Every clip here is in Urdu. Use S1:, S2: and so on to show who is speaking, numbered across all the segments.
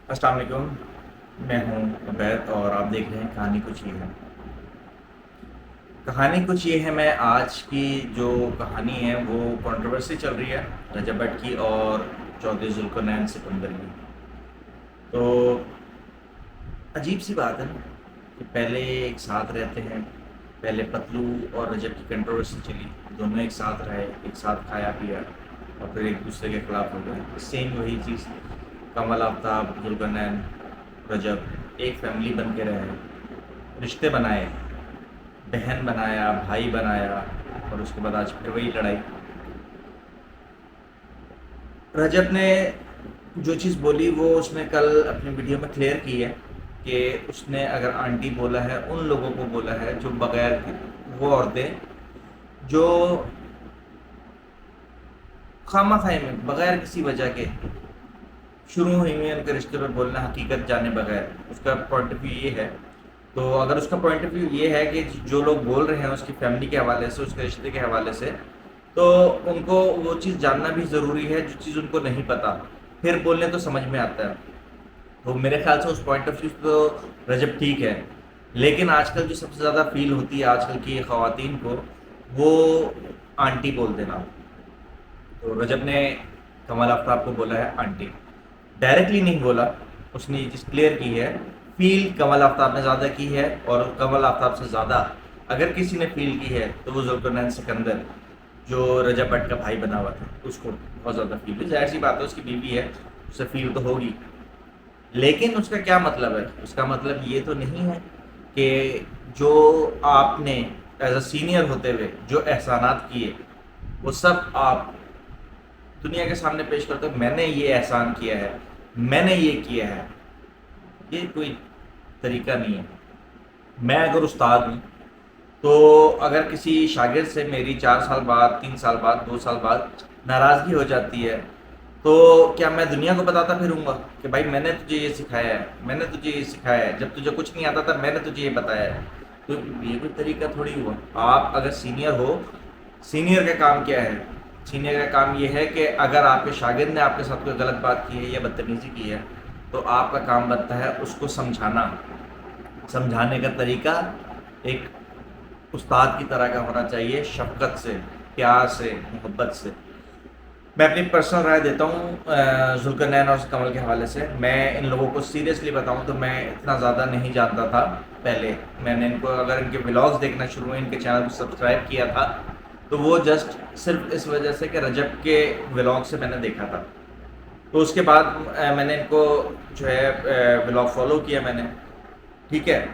S1: السلام علیکم، میں ہوں عبید اور آپ دیکھ رہے ہیں کہانی کچھ یہ ہے۔ کہانی کچھ یہ ہے، میں آج کی جو کہانی ہے وہ کنٹروورسی چل رہی ہے رجب بھٹ کی اور چودھری ذوالقرنین سکندر کی۔ تو عجیب سی بات ہے نا کہ پہلے ایک ساتھ رہتے ہیں، پہلے پتلو اور رجب کی کنٹروورسی چلی، دونوں ایک ساتھ رہے، ایک ساتھ کھایا پیا اور پھر ایک دوسرے کے خلاف ہو گئے۔ سیم وہی چیز کمل آفتاب ذوالقرنین رجب ایک فیملی بن کے رہے، رشتے بنائے، بہن بنایا، بھائی بنایا، اور اس کے بعد آج پھر وہی لڑائی۔ رجب نے جو چیز بولی وہ اس نے کل اپنی ویڈیو میں کلیئر کی ہے کہ اس نے اگر آنٹی بولا ہے ان لوگوں کو بولا ہے جو بغیر وہ عورتیں جو خامہ خواہ میں بغیر کسی وجہ کے شروع ہوئی ہیں ان کے رشتے پہ بولنا حقیقت جانے بغیر، اس کا پوائنٹ آف ویو یہ ہے۔ تو اگر اس کا پوائنٹ آف ویو یہ ہے کہ جو لوگ بول رہے ہیں اس کی فیملی کے حوالے سے، اس کے رشتے کے حوالے سے، تو ان کو وہ چیز جاننا بھی ضروری ہے جو چیز ان کو نہیں پتا، پھر بولنے تو سمجھ میں آتا ہے۔ تو میرے خیال سے اس پوائنٹ آف ویو تو رجب ٹھیک ہے، لیکن آج کل جو سب سے زیادہ فیل ہوتی ہے آج کل کی خواتین کو، وہ آنٹی بول دینا۔ تو رجب نے کمال آفتاب کو بولا ہے آنٹی، ڈائریکٹلی نہیں بولا، اس نے یہ چیز کلیئر کی ہے۔ فیل کمال آفتاب نے زیادہ کی ہے، اور کمال آفتاب سے زیادہ اگر کسی نے فیل کی ہے تو وہ ذوالقرنین سکندر جو رجب بھٹ کا بھائی بنا ہوا تھا، اس کو بہت زیادہ فیل ہوئی۔ ظاہر سی بات ہے، اس کی بیوی ہے، اسے فیل تو ہوگی، لیکن اس کا کیا مطلب ہے؟ اس کا مطلب یہ تو نہیں ہے کہ جو آپ نے ایز اے سینئر ہوتے ہوئے جو احسانات کیے وہ سب آپ دنیا کے سامنے پیش کرتے ہو، میں نے یہ احسان کیا ہے، میں نے یہ کیا ہے۔ یہ کوئی طریقہ نہیں ہے۔ میں اگر استاد ہوں تو اگر کسی شاگرد سے میری 4 سال بعد، 3 سال بعد، 2 سال بعد ناراضگی ہو جاتی ہے، تو کیا میں دنیا کو بتاتا پھروں گا کہ بھائی میں نے تجھے یہ سکھایا ہے، میں نے تجھے یہ سکھایا ہے، جب تجھے کچھ نہیں آتا تھا میں نے تجھے یہ بتایا ہے؟ تو یہ کوئی طریقہ تھوڑی ہوا۔ آپ اگر سینئر ہو، سینئر کا کام کیا ہے؟ سینئر کا کام یہ ہے کہ اگر آپ کے شاگرد نے آپ کے ساتھ کوئی غلط بات کی ہے یا بدتمیزی کی ہے تو آپ کا کام بنتا ہے اس کو سمجھانا۔ سمجھانے کا طریقہ ایک استاد کی طرح کا ہونا چاہیے، شفقت سے، پیار سے، محبت سے۔ میں اپنی پرسنل رائے دیتا ہوں ذوالقرنین اور کمل کے حوالے سے۔ میں ان لوگوں کو سیریسلی بتاؤں تو میں اتنا زیادہ نہیں جانتا تھا پہلے۔ میں نے ان کو اگر ان کے ولاگز دیکھنا شروع ہوئے، ان کے چینل کو سبسکرائب کیا تھا تو وہ جسٹ صرف اس وجہ سے کہ رجب کے ولاگ سے میں نے دیکھا تھا۔ تو اس کے بعد میں نے ان کو جو ہے ولاگ فالو کیا میں نے، ٹھیک ہے۔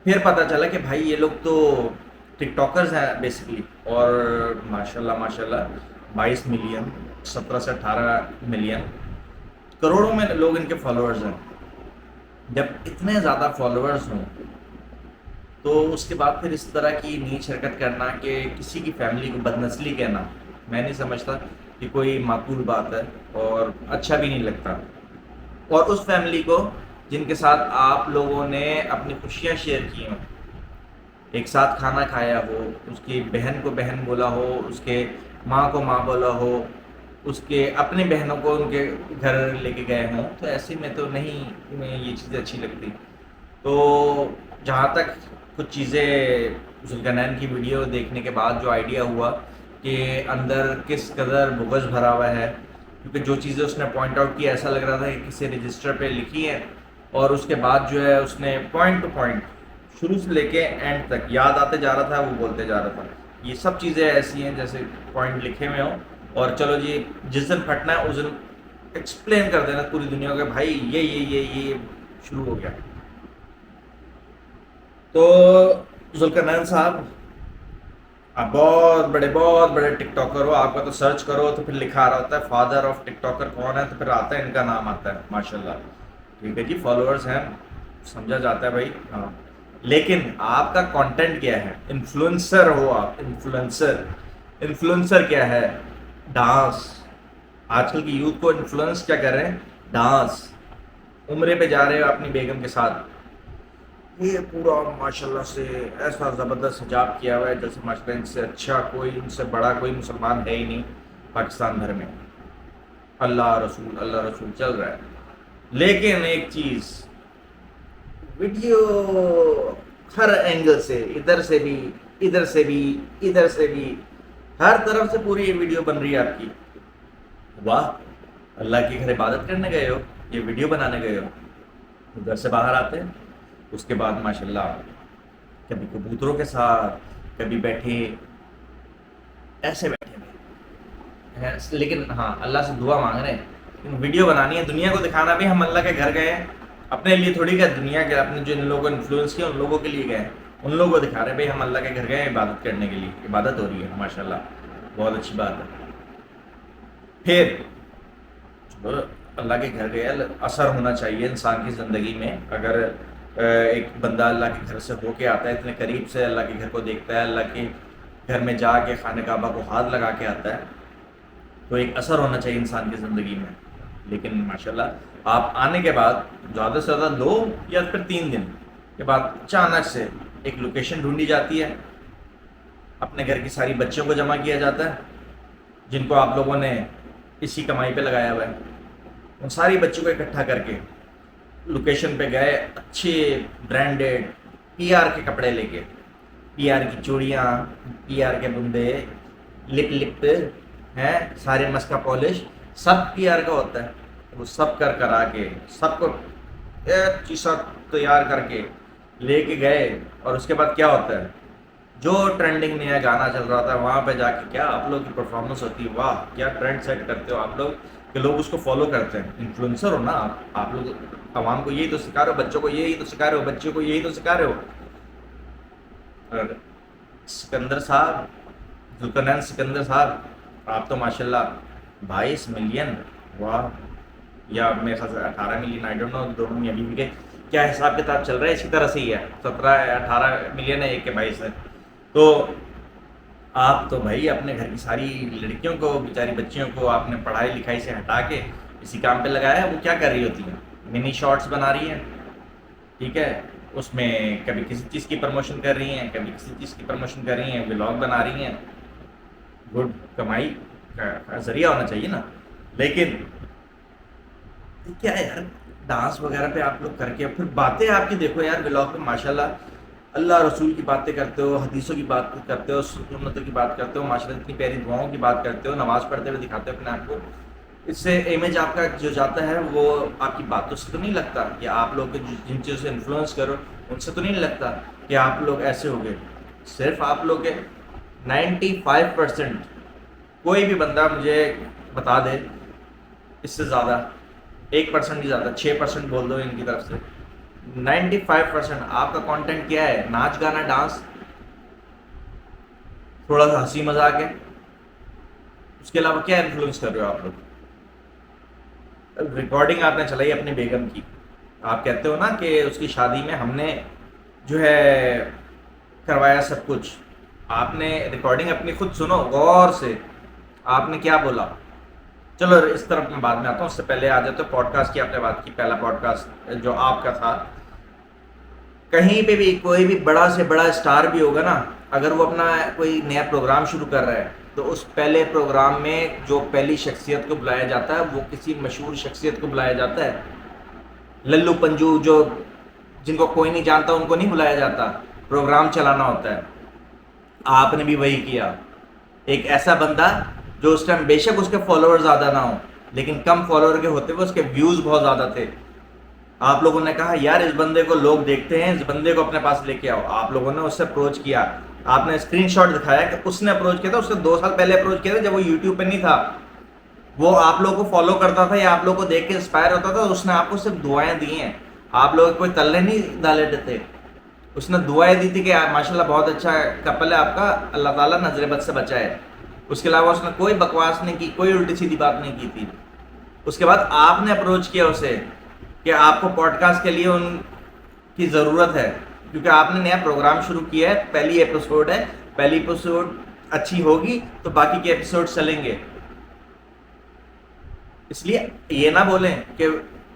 S1: پھر پتہ چلا کہ بھائی یہ لوگ تو ٹک ٹاکرز ہیں بیسکلی، اور ماشاء اللہ ماشاء اللہ 22 ملین، 17 سے 18 ملین، کروڑوں میں لوگ ان کے فالوورز ہیں۔ جب اتنے زیادہ فالوورز ہوں تو اس کے بعد پھر اس طرح کی نیچ حرکت کرنا کہ کسی کی فیملی کو بدنسلی کہنا، میں نہیں سمجھتا کہ کوئی معقول بات ہے، اور اچھا بھی نہیں لگتا۔ اور اس فیملی کو جن کے ساتھ آپ لوگوں نے اپنی خوشیاں شیئر کی ہوں، ایک ساتھ کھانا کھایا ہو، اس کی بہن کو بہن بولا ہو، اس کے ماں کو ماں بولا ہو، اس کے اپنی بہنوں کو ان کے گھر لے کے گئے ہوں، تو ایسے میں تو نہیں یہ چیزیں اچھی لگتی۔ تو جہاں تک کچھ چیزیں ذوالقرنین کی ویڈیو دیکھنے کے بعد جو آئیڈیا ہوا کہ اندر کس قدر بغض بھرا ہوا ہے، کیونکہ جو چیزیں اس نے پوائنٹ آؤٹ کی ایسا لگ رہا تھا کہ کسی رجسٹر پہ لکھی ہیں، اور اس کے بعد جو ہے اس نے پوائنٹ ٹو پوائنٹ شروع سے لے کے اینڈ تک یاد آتے جا رہا تھا، وہ بولتے جا رہا تھا۔ یہ سب چیزیں ایسی ہیں جیسے پوائنٹ لکھے ہوئے ہوں، اور چلو جی جس دن پھٹنا ہے اس دن ایکسپلین کر دینا پوری دنیا کو کہ بھائی یہ شروع ہو گیا۔ تو ذوالقرنین صاحب، آپ بہت بڑے ٹک ٹاکر ہو، آپ کا تو سرچ کرو تو پھر لکھا آ رہا ہوتا ہے فادر آف ٹک ٹاکر کون ہے، تو پھر آتا ہے ان کا نام آتا ہے، ماشاءاللہ۔ ٹھیک ہے جی، فالوورز ہیں، سمجھا جاتا ہے بھائی، ہاں، لیکن آپ کا کانٹینٹ کیا ہے؟ انفلوئنسر ہو آپ، انفلوئنسر۔ انفلوئنسر کیا ہے؟ ڈانس۔ آج کل کی یوتھ کو انفلوئنس کیا کر رہے ہیں؟ ڈانس۔ عمرے پہ جا رہے ہو اپنی بیگم کے ساتھ، یہ پورا ماشاءاللہ سے ایسا زبردست حجاب کیا ہوا ہے جیسے ماشاءاللہ ان سے اچھا کوئی، ان سے بڑا کوئی مسلمان ہے ہی نہیں پاکستان بھر میں۔ اللہ رسول چل رہا ہے۔ لیکن ایک چیز، ویڈیو ہر اینگل سے، ادھر سے بھی، ادھر سے بھی، ادھر سے بھی، ہر طرف سے پوری یہ ویڈیو بن رہی ہے آپ کی. واہ، اللہ کی گھر عبادت کرنے گئے ہو، یہ ویڈیو بنانے گئے ہو. ادھر سے باہر آتے ہیں، اس کے بعد ماشاءاللہ کبھی کبوتروں کے ساتھ، کبھی بیٹھے ایسے بیٹھے ہیں. لیکن ہاں اللہ سے دعا مانگ رہے ہیں، ویڈیو بنانی ہے، دنیا کو دکھانا بھی ہم اللہ کے گھر گئے ہیں، اپنے لیے تھوڑی گئے دنیا کے، اپنے جو ان لوگوں کو انفلوئنس کیا ان لوگوں کے لیے گئے ہیں، ان لوگوں کو دکھا رہے ہیں بھائی ہم اللہ کے گھر گئے ہیں عبادت کرنے کے لیے. عبادت ہو رہی ہے ماشاءاللہ، بہت اچھی بات ہے. پھر اللہ کے گھر گئے، اثر ہونا چاہیے انسان کی زندگی میں. اگر ایک بندہ اللہ کے گھر سے ہو کے آتا ہے، اتنے قریب سے اللہ کے گھر کو دیکھتا ہے، اللہ کے گھر میں جا کے خانہ کعبہ کو ہاتھ لگا کے آتا ہے، تو ایک اثر ہونا چاہیے انسان کی زندگی میں. لیکن ماشاءاللہ آپ آنے کے بعد زیادہ سے زیادہ 2 یا پھر 3 دن کے بعد اچانک سے ایک لوکیشن ڈھونڈی جاتی ہے، اپنے گھر کی ساری بچوں کو جمع کیا جاتا ہے جن کو آپ لوگوں نے اسی کمائی پہ لگایا ہوا ہے. ان ساری بچوں کو اکٹھا کر کے لوکیشن پہ گئے، اچھے برانڈیڈ پی آر کے کپڑے لے کے، پی آر کی چوڑیاں، پی آر کے بندے، لپ ہیں، سارے مسکا پالش، سب پی آر کا ہوتا ہے. وہ سب کرا کے سب کو ایک چیز تیار کر کے لے کے گئے. اور اس کے بعد کیا ہوتا ہے، جو ٹرینڈنگ نیا گانا چل رہا تھا وہاں پہ جا کے کیا آپ لوگ کی پرفارمنس ہوتی ہے. واہ کیا ٹرینڈ سیٹ کرتے ہو آپ لوگ کہ لوگ اس کو فالو کرتے ہیں. انفلوئنسر ہو نا آپ لوگ، عوام کو یہی تو سکھا رہے ہو، بچوں کو یہی تو سکھا رہے ہو، بچوں کو یہی تو سکھا رہے ہو. اور سکندر صاحب، ذوالقرنین سکندر صاحب، آپ تو ماشاءاللہ 22 ملین، واہ، یا میرے خیال سے 18 ملین، آئی ڈونٹ نو دونوں میں ابھی بھی کے کیا حساب کتاب چل رہا ہے، اسی طرح سے ہی ہے، 17-18 ملین ہے، ایک کے 22 ہے. تو آپ تو بھائی اپنے گھر کی ساری لڑکیوں کو، بیچاری بچیوں کو آپ نے پڑھائی لکھائی سے ہٹا کے اسی کام پہ لگایا ہے. وہ کیا کر رہی ہوتی ہیں، منی شارٹس بنا رہی ہیں، ٹھیک ہے، اس میں کبھی کسی چیز کی پروموشن کر رہی ہیں، کبھی کسی چیز کی پروموشن کر رہی ہیں، ولاگ بنا رہی ہیں. گڈ، کمائی کا ذریعہ ہونا چاہیے نا. لیکن کیا ہے یار، ڈانس وغیرہ پہ آپ لوگ کر کے پھر باتیں آپ کی دیکھو یار، ولاگ پہ ماشاءاللہ اللہ رسول کی باتیں کرتے ہو، حدیثوں کی بات کرتے ہو، سنتوں کی بات کرتے ہو، ماشاءاللہ اتنی پیاری دعاؤں کی بات کرتے ہو، نماز پڑھتے ہوئے دکھاتے ہو اپنے آپ کو. اس سے امیج آپ کا جو جاتا ہے وہ آپ کی باتوں سے تو نہیں لگتا کہ آپ لوگ جن چیزوں سے انفلوئنس کرو ان سے تو نہیں لگتا کہ آپ لوگ ایسے ہو گئے. صرف آپ لوگ کے 95%، کوئی بھی بندہ مجھے بتا دے اس سے زیادہ، 1% نہیں زیادہ، 6% بول دو ان کی طرف سے، 95% آپ کا کانٹینٹ کیا ہے، ناچ گانا ڈانس، تھوڑا سا ہنسی مذاق ہے. اس کے علاوہ کیا انفلوئنس کر رہے ہو آپ لوگ. ریکارڈنگ آپ نے چلائی اپنی بیگم کی، آپ کہتے ہو نا کہ اس کی شادی میں ہم نے جو ہے کروایا سب کچھ. آپ نے ریکارڈنگ اپنی خود سنو غور سے، آپ نے کیا بولا. چلو اس طرف میں بعد میں آتا ہوں، اس سے پہلے آ جاتے پوڈ کاسٹ کی آپ نے بات کی. پہلا پوڈ کاسٹ جو آپ کا تھا، کہیں پہ بھی کوئی بھی بڑا سے بڑا اسٹار بھی ہوگا نا، اگر وہ اپنا کوئی نیا پروگرام شروع کر رہا ہے تو اس پہلے پروگرام میں جو پہلی شخصیت کو بلایا جاتا ہے وہ کسی مشہور شخصیت کو بلایا جاتا ہے. للو پنجو جو جن کو کوئی نہیں جانتا ان کو نہیں بلایا جاتا، پروگرام چلانا ہوتا ہے. آپ نے بھی وہی کیا، ایک ایسا بندہ جو اس ٹائم بے شک اس کے فالوور زیادہ نہ ہوں لیکن کم فالوور کے ہوتے ہوئے اس کے ویوز بہت زیادہ تھے. آپ لوگوں نے کہا یار اس بندے کو لوگ دیکھتے ہیں، اس بندے کو اپنے پاس لے کے آؤ. آپ لوگوں نے اس سے اپروچ کیا، آپ نے اسکرین شاٹ دکھایا کہ اس نے اپروچ کیا تھا، اس سے 2 سال پہلے اپروچ کیا تھا جب وہ یوٹیوب پہ نہیں تھا. وہ آپ لوگوں کو فالو کرتا تھا یا آپ لوگوں کو دیکھ کے انسپائر ہوتا تھا. اس نے آپ کو صرف دعائیں دی ہیں، آپ لوگ کوئی تلے نہیں ڈالے تھے. اس نے دعائیں دی تھی کہ ماشاءاللہ بہت اچھا کپل ہے آپ کا، اللہ تعالیٰ نظر بد سے بچائے. اس کے علاوہ اس نے کوئی بکواس نہیں کی، کوئی الٹی سیدھی بات نہیں کی تھی. اس کے بعد آپ نے اپروچ کیا اسے کہ آپ کو پوڈ کاسٹ کے لیے ان کی ضرورت ہے، کیونکہ آپ نے نیا پروگرام شروع کیا ہے، پہلی ایپیسوڈ ہے، پہلی ایپیسوڈ اچھی ہوگی تو باقی کے ایپیسوڈ چلیں گے. اس لیے یہ نہ بولیں کہ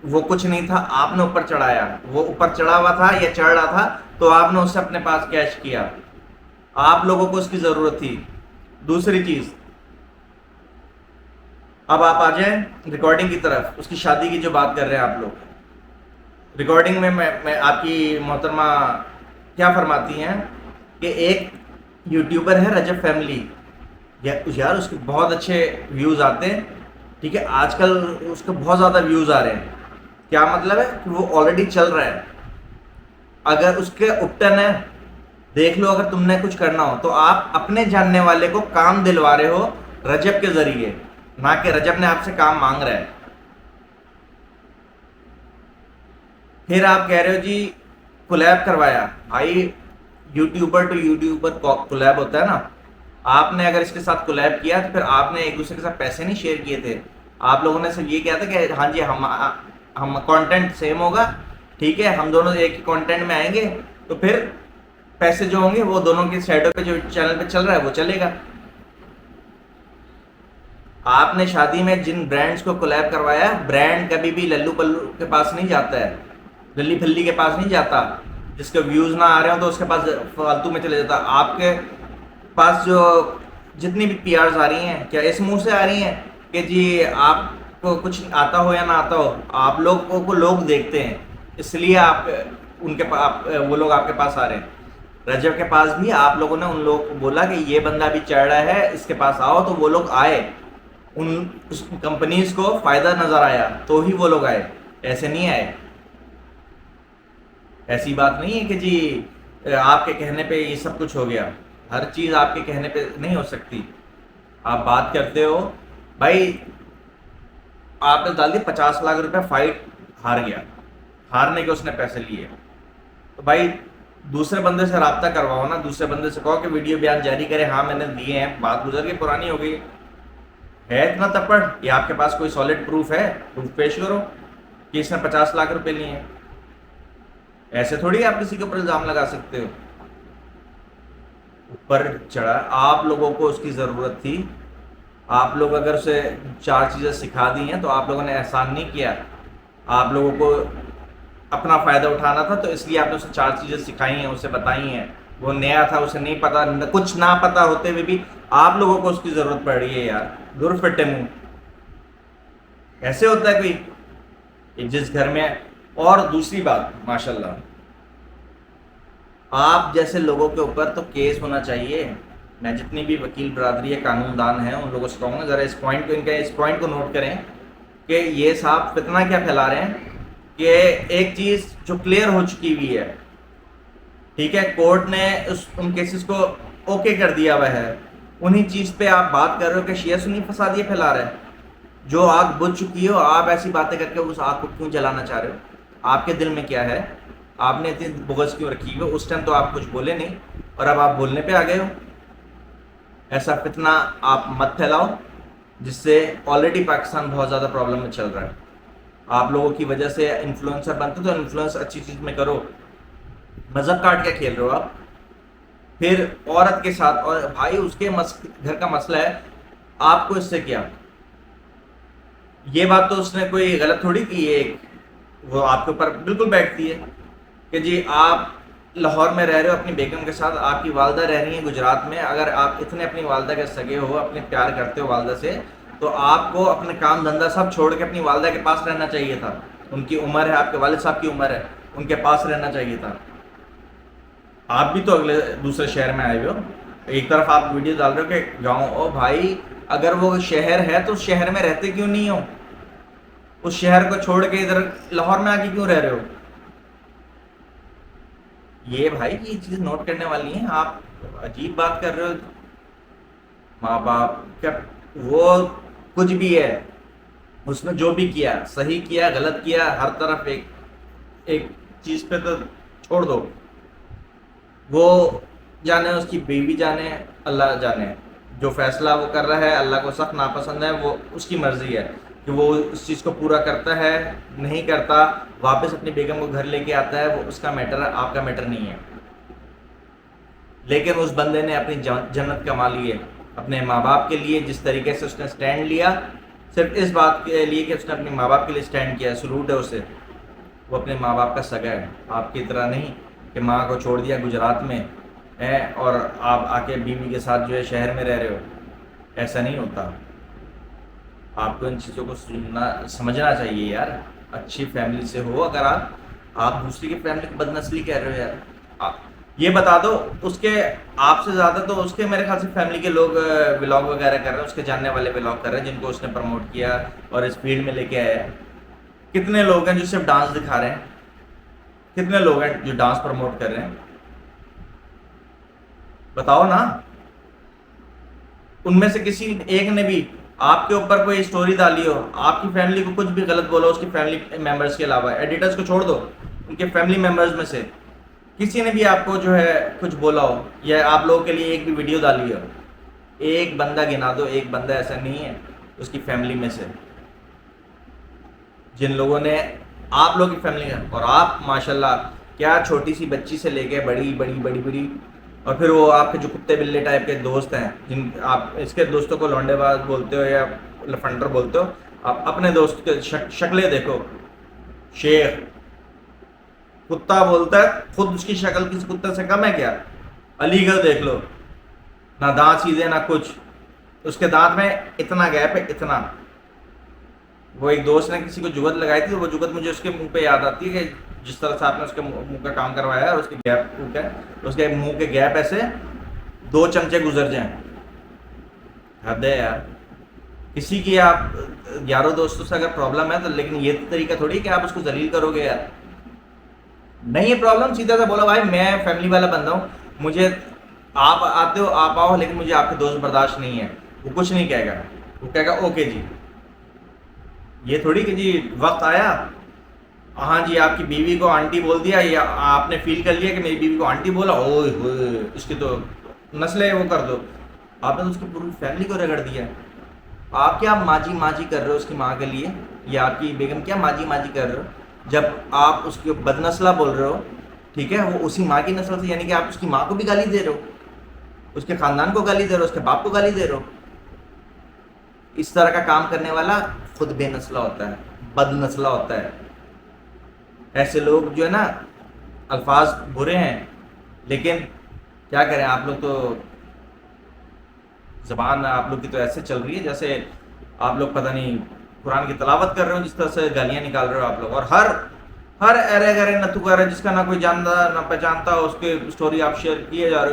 S1: وہ کچھ نہیں تھا، آپ نے اوپر چڑھایا. وہ اوپر چڑھا ہوا تھا یا چڑھ رہا تھا تو آپ نے اس سے اپنے پاس کیش کیا، آپ لوگوں کو اس کی ضرورت تھی. دوسری چیز، اب آپ آ جائیں ریکارڈنگ کی طرف. اس کی شادی کی جو بات کر رہے ہیں آپ لوگ، ریکارڈنگ میں آپ کی محترمہ کیا فرماتی ہیں کہ ایک یوٹیوبر ہے رجب فیملی، یار اس کے بہت اچھے ویوز آتے ہیں، ٹھیک ہے، آج کل اس کے بہت زیادہ ویوز آ رہے ہیں. کیا مطلب ہے کہ وہ آلریڈی چل رہا ہے. اگر اس کے اپٹن ہے، دیکھ لو، اگر تم نے کچھ کرنا ہو تو آپ اپنے جاننے والے کو کام دلوا رہے ہو رجب کے ذریعے، نہ کہ رجب نے آپ سے کام مانگ رہا ہے. پھر آپ کہہ رہے ہو جی کولیب کروایا. بھائی یوٹیوبر ٹو یوٹیوبر کولیب ہوتا ہے نا. آپ نے اگر اس کے ساتھ کولیب کیا تو پھر آپ نے ایک دوسرے کے ساتھ پیسے نہیں شیئر کیے تھے. آپ لوگوں نے صرف یہ کیا تھا کہ ہاں جی ہم کانٹینٹ سیم ہوگا، ٹھیک ہے، ہم دونوں ایک ہی کانٹینٹ میں آئیں گے، تو پھر پیسے جو ہوں گے وہ دونوں کے سائڈوں پہ جو چینل پہ چل رہا ہے وہ چلے گا. آپ نے شادی میں جن برانڈز کو کولیب کروایا، برانڈ کبھی بھی للو پلو کے پاس نہیں جاتا ہے، للی پھلی کے پاس نہیں جاتا. جس کے ویوز نہ آ رہے ہوں تو اس کے پاس فالتو میں چلے جاتا. آپ کے پاس جو جتنی بھی پی آرز آ رہی ہیں، کیا اس منہ سے آ رہی ہیں کہ جی آپ کو کچھ آتا ہو یا نہ آتا ہو، آپ لوگوں کو لوگ دیکھتے ہیں، اس لیے آپ ان کے وہ لوگ آپ کے پاس آ رہے ہیں. رجب کے پاس بھی آپ لوگوں نے ان لوگوں کو بولا کہ یہ بندہ بھی چڑھ رہا ہے، اس کے پاس آؤ، تو وہ لوگ آئے. اس کمپنیز کو فائدہ نظر آیا تو ہی وہ لوگ آئے، ایسے نہیں آئے. ایسی بات نہیں ہے کہ جی آپ کے کہنے پہ یہ سب کچھ ہو گیا. ہر چیز آپ کے کہنے پہ نہیں ہو سکتی. آپ بات کرتے ہو بھائی، آپ نے ڈال دی 50 لاکھ روپے، فائٹ ہار گیا، ہارنے کے اس نے پیسے لیے، تو بھائی دوسرے بندے سے رابطہ کرواؤ نا. دوسرے بندے سے کہو کہ ویڈیو بیان جاری کرے، ہاں میں نے دیے ہیں، بات گزر گئی، پرانی ہو گئی. ہے اتنا تپڑ یہ آپ کے پاس کوئی سالڈ پروف ہے؟ پروف پیش کرو کہ اس نے 50 لاکھ روپے لیے ہیں. ایسے تھوڑی آپ کسی کے اوپر الزام لگا سکتے ہو. اوپر چڑھا، آپ لوگوں کو اس کی ضرورت تھی. آپ لوگ اگر اسے 4 چیزیں سکھا دی ہیں تو آپ لوگوں نے احسان نہیں کیا. آپ لوگوں کو اپنا فائدہ اٹھانا تھا تو اس لیے آپ نے اسے 4 چیزیں سکھائی ہیں، اسے بتائی ہیں. وہ نیا تھا، اسے نہیں پتا، کچھ نہ پتا ہوتے ہوئے بھی آپ لوگوں کو اس کی ضرورت پڑ رہی ہے. یار دور پھٹے منہ، ایسے ہوتا ہے کوئی جس گھر میں. اور دوسری بات، ماشاءاللہ آپ جیسے لوگوں کے اوپر تو کیس ہونا چاہیے. میں جتنی بھی وکیل برادری ہے، قانون دان ہیں، ان لوگوں سے کہوں گا ذرا اس پوائنٹ کو نوٹ کریں کہ یہ صاحب فتنہ کیا پھیلا رہے ہیں. کہ ایک چیز جو کلیئر ہو چکی ہوئی ہے، ٹھیک ہے، کورٹ نے ان کیسز کو اوکے کر دیا ہوا ہے، انہی چیز پہ آپ بات کر رہے ہو کہ شیعہ سنی فسادیہ پھیلا رہے ہیں. جو آگ بجھ چکی ہو، آپ ایسی باتیں کر کے اس آگ کو کیوں جلانا چاہ رہے ہو؟ آپ کے دل میں کیا ہے؟ آپ نے اتنی بغض کیوں رکھی ہوئی؟ اس ٹائم تو آپ کچھ بولے نہیں اور اب آپ بولنے پہ آ گئے ہو. ایسا فتنہ آپ مت پھیلاؤ جس سے آلریڈی پاکستان بہت زیادہ پرابلم میں چل رہا ہے. آپ لوگوں کی وجہ سے انفلوئنسر بنتے تو انفلوئنس اچھی چیز میں کرو. مذہب کاٹ کے کھیل رہے ہو آپ. پھر عورت کے ساتھ، اور بھائی اس کے گھر کا مسئلہ ہے، آپ کو اس سے کیا؟ یہ بات تو اس نے کوئی غلط تھوڑی کی ہے. وہ آپ کے اوپر بالکل بیٹھتی ہے کہ جی آپ لاہور میں رہ رہے ہو اپنی بیگم کے ساتھ، آپ کی والدہ رہ رہی ہیں گجرات میں. اگر آپ اتنے اپنی والدہ کے سگے ہو، اپنے پیار کرتے ہو والدہ سے، تو آپ کو اپنے کام دھندا سب چھوڑ کے اپنی والدہ کے پاس رہنا چاہیے تھا. ان کی عمر ہے، آپ کے والد صاحب کی عمر ہے، ان کے پاس رہنا چاہیے تھا. آپ بھی تو اگلے دوسرے شہر میں آئے ہوئے ہو. ایک طرف آپ ویڈیو ڈال رہے ہو کہ گاؤں، او بھائی اگر وہ شہر ہے تو اس شہر میں رہتے کیوں نہیں ہو؟ اس شہر کو چھوڑ کے ادھر لاہور میں آ کے کیوں رہ رہے ہو؟ یہ بھائی یہ چیز نوٹ کرنے والی ہیں. آپ عجیب بات کر رہے ہو. ماں باپ کیا وہ کچھ بھی ہے، اس نے جو بھی کیا، صحیح کیا غلط کیا، ہر طرف ایک چیز پہ تو چھوڑ دو. وہ جانے، اس کی بیوی جانے، اللہ جانے. جو فیصلہ وہ کر رہا ہے اللہ کو سخت ناپسند ہے، وہ اس کی مرضی ہے کہ وہ اس چیز کو پورا کرتا ہے نہیں کرتا، واپس اپنی بیگم کو گھر لے کے آتا ہے، وہ اس کا میٹر ہے، آپ کا میٹر نہیں ہے. لیکن اس بندے نے اپنی جنت کما لی ہے اپنے ماں باپ کے لیے. جس طریقے سے اس نے سٹینڈ لیا، صرف اس بات کے لیے کہ اس نے اپنے ماں باپ کے لیے سٹینڈ کیا، سلوٹ ہے اسے. وہ اپنے ماں باپ کا سگا ہے، آپ کی طرح نہیں کہ ماں کو چھوڑ دیا گجرات میں ہے اور آپ آ کے بیوی کے ساتھ جو ہے شہر میں رہ رہے ہو. ایسا نہیں ہوتا. آپ کو ان چیزوں کو سمجھنا چاہیے یار. اچھی فیملی سے ہو اگر آپ آپ دوسری کی فیملی کو بدنسلی کہہ رہے ہو یار. یہ بتا دو اس کے آپ سے زیادہ تو اس کے میرے خیال سے فیملی کے لوگ ولاگ وغیرہ کر رہے ہیں, اس کے جاننے والے ولاگ کر رہے ہیں جن کو اس نے پروموٹ کیا اور اس فیلڈ میں لے کے آیا ہے. کتنے لوگ ہیں جو صرف ڈانس دکھا رہے ہیں, کتنے لوگ ہیں جو ڈانس پروموٹ کر رہے ہیں, بتاؤ نا. ان میں سے کسی ایک نے بھی آپ کے اوپر کوئی اسٹوری ڈالی ہو, آپ کی فیملی کو کچھ بھی غلط بولو, اس کی فیملی ممبرس کے علاوہ, ایڈیٹرز کو چھوڑ دو, ان کے فیملی ممبرز میں سے کسی نے بھی آپ کو جو ہے کچھ بولا ہو یا آپ لوگوں کے لیے ایک بھی ویڈیو ڈالی ہو, ایک بندہ گنا دو, ایک بندہ ایسا نہیں ہے اس کی فیملی میں سے جن لوگوں نے آپ لوگوں کی فیملی میں, اور آپ ماشاءاللہ کیا چھوٹی سی بچی سے لے کے بڑی بڑی بڑی بڑی, اور پھر وہ آپ کے جو کتے بلے ٹائپ کے دوست ہیں جن آپ اس کے دوستوں کو لونڈے باز بولتے ہو یا لفنڈر بولتے ہو, آپ اپنے دوست کے شکلیں دیکھو. شیخ کتا بولتا ہے, خود اس کی شکل کسی کتے سے کم ہے کیا؟ علی گڑھ دیکھ لو, نہ دانت سیدھے نہ کچھ, اس کے دانت میں اتنا گیپ ہے اتنا. وہ ایک دوست نے کسی کو جگت لگائی تھی, وہ جگت مجھے اس کے منہ پہ یاد آتی ہے کہ جس طرح سے آپ نے اس کے منہ کا کام کروایا ہے, اور اس کے گیپ ٹوٹا ہے, اس کے منہ کے گیپ ایسے 2 چمچے گزر جائیں. حد ہے یار. کسی کی آپ یاروں دوستوں سے اگر پرابلم ہے تو, لیکن یہ طریقہ تھوڑی کہ آپ اس کو ذلیل کرو گے یار. نہیں ہے پرابلم, سیدھا سا بولو بھائی میں فیملی والا بندہ ہوں, مجھے آپ آتے ہو آپ آؤ, لیکن مجھے آپ کے دوست برداشت نہیں ہے. وہ کچھ نہیں کہے گا, وہ کہے گا اوکے جی. یہ تھوڑی کہ جی وقت آیا, ہاں جی آپ کی بیوی کو آنٹی بول دیا, یا آپ نے فیل کر لیا کہ میری بیوی کو آنٹی بولا, اوئے ہوئے اس کی تو نسلیں وہ کر دو. آپ نے تو اس کی پوری فیملی کو رگڑ دیا. آپ کیا ماجی ماجی کر رہے ہو اس کی ماں کے لیے, یا آپ کی بیگم کیا ماجی ماجی کر رہے ہو جب آپ اس کو بد نسلہ بول رہے ہو, ٹھیک ہے, وہ اسی ماں کی نسل سے, یعنی کہ آپ اس کی ماں کو بھی گالی دے رہے ہو, اس کے خاندان کو گالی دے رہے ہو, اس کے باپ کو گالی دے رہے ہو. اس طرح کا کام کرنے والا خود بے نسلہ ہوتا ہے, بد نسلہ ہوتا ہے. ایسے لوگ جو ہے نا, الفاظ برے ہیں لیکن کیا کریں, آپ لوگ تو زبان آپ لوگ کی تو ایسے چل رہی ہے جیسے آپ لوگ پتہ نہیں قرآن کی تلاوت کر رہے ہو, جس طرح سے گالیاں نکال رہے ہو آپ لوگ. اور ہر ایرے گرے نتو گرے جس کا نہ کوئی جانتا نہ پہچانتا, اس کے اسٹوری آپ شیئر کیے جا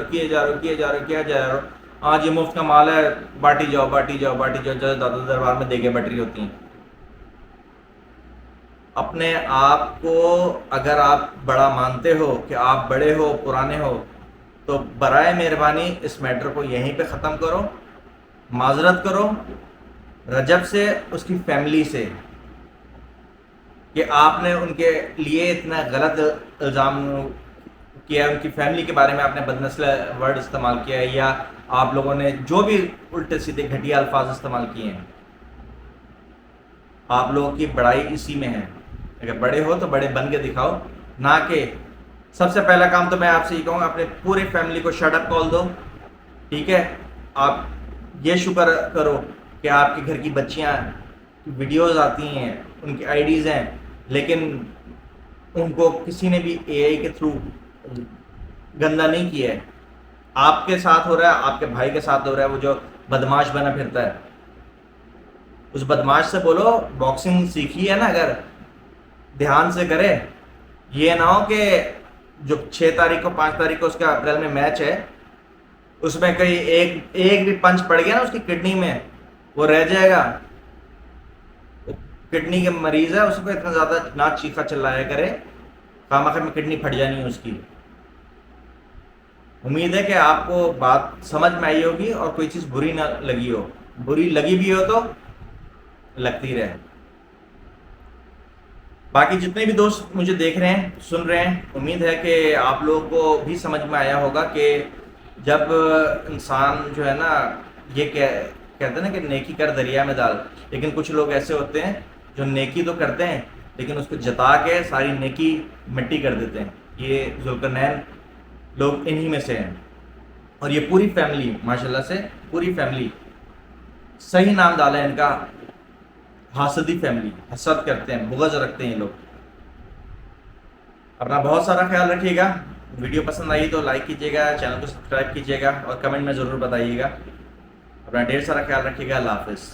S1: رہے ہو. ہاں جی مفت کا مال ہے, باٹی جاؤ باٹی جاؤ باٹی جاؤ, جو دادا دربار میں دیگیں بٹ رہی ہوتی ہیں. اپنے آپ کو اگر آپ بڑا مانتے ہو کہ آپ بڑے ہو پرانے ہو, تو برائے مہربانی اس میٹر کو یہیں پہ ختم کرو, معذرت کرو رجب سے, اس کی فیملی سے, کہ آپ نے ان کے لیے اتنا غلط الزام کیا, ان کی فیملی کے بارے میں آپ نے بدنسل ورڈ استعمال کیا ہے, یا آپ لوگوں نے جو بھی الٹے سیدھے گھٹیا الفاظ استعمال کیے ہیں. آپ لوگوں کی بڑائی اسی میں ہے. اگر بڑے ہو تو بڑے بن کے دکھاؤ, نہ کہ سب سے پہلا کام تو میں آپ سے یہ کہوں گا, اپنے پورے فیملی کو شٹ اپ کال دو, ٹھیک ہے. آپ یہ شکر کرو کہ آپ کے گھر کی بچیاں ویڈیوز آتی ہیں, ان کی آئی ڈیز ہیں, لیکن ان کو کسی نے بھی اے آئی کے تھرو گندا نہیں کیا ہے. آپ کے ساتھ ہو رہا ہے, آپ کے بھائی کے ساتھ ہو رہا ہے, وہ جو بدماش بنا پھرتا ہے, اس بدماش سے بولو باکسنگ سیکھی ہے نا, اگر دھیان سے کرے. یہ نہ ہو کہ جو 6 تاریخ کو 5 تاریخ کو اس کا اپریل میں میچ ہے, اس میں کہیں ایک بھی پنچ پڑ گیا نا اس کی کڈنی میں, وہ رہ جائے گا. کڈنی کے مریض ہے, اس کو اتنا زیادہ نہ چیخا چلایا کرے, خواہ میں کڈنی پھٹ جانی ہے اس کی. امید ہے کہ آپ کو بات سمجھ میں آئی ہوگی اور کوئی چیز بری نہ لگی ہو. بری لگی بھی ہو تو لگتی رہے. باقی جتنے بھی دوست مجھے دیکھ رہے ہیں سن رہے ہیں, امید ہے کہ آپ لوگوں کو بھی سمجھ میں آیا ہوگا کہ جب انسان جو ہے نا, یہ کہتے ہیں نا کہ نیکی کر دریا میں ڈال, لیکن کچھ لوگ ایسے ہوتے ہیں جو نیکی تو کرتے ہیں لیکن اس کو جتا کے ساری نیکی مٹی کر دیتے ہیں. یہ ذوالقرنین لوگ انہی میں سے ہیں. اور یہ پوری فیملی ماشاءاللہ سے, پوری فیملی, صحیح نام ڈالا ہے ان کا, حاسدی فیملی, حسد کرتے ہیں, بغض رکھتے ہیں یہ لوگ. اپنا بہت سارا خیال رکھیے گا. ویڈیو پسند آئی تو لائک کیجیے گا, چینل کو سبسکرائب کیجیے گا, اور کمنٹ میں ضرور بتائیے گا. اپنا ڈھیر سارا خیال رکھیے گا. اللہ حافظ.